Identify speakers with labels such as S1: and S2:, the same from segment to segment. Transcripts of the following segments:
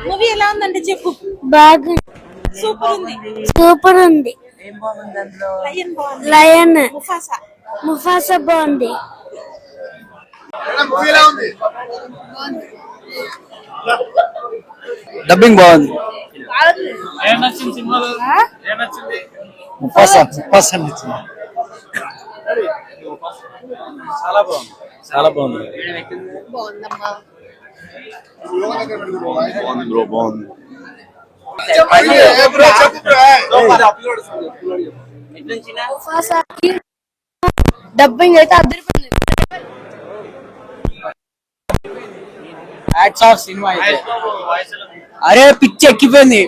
S1: Movie ఎలా ఉందంటే చెప్పు.
S2: బాగా
S1: సూపర్ ఉంది.
S2: సూపర్ ఉంది.
S1: లయన్ బాగుంది.
S2: లయన్
S1: ముఫాసా
S2: బాగుంది.
S3: డబ్బింగ్ బాగుంది. ముఫాసా నచ్చింది. చాలా బాగుంది. చాలా బాగుంది.
S1: బాగుందమ్మా.
S3: బాగుంది.
S2: డబ్బింగ్ అయితే అద్దరిపోయింది.
S3: సినిమా అయితే అరే పిచ్చి ఎక్కిపోయింది.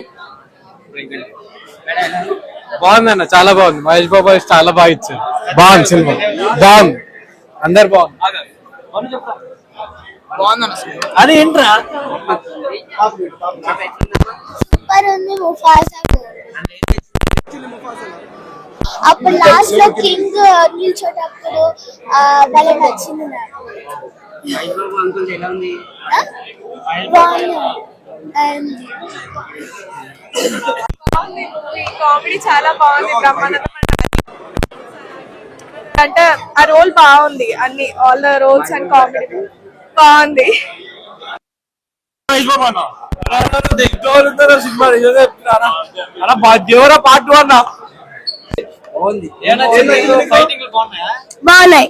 S3: బాగుందన్న, చాలా బాగుంది. మహేష్ బాబు చాలా బాగా ఇచ్చారు. బాగుంది సినిమా, బాగుంది. అందరు బాగుంది. అది ఏంట్రా
S2: సూపర్ ఉంది. ముఫాసా అప్పుడు లాస్ట్ లో కింగ్ నిల్చోటప్పుడు భలే నచ్చింది నాకు.
S1: కామెడీ చాలా బాగుంది. బ్రహ్మానందం అంటే ఆ రోల్ బాగుంది. అన్ని all the roles and comedy బాగుంది.
S3: దేవరా పార్ట్ 1
S2: బాగున్నాయి.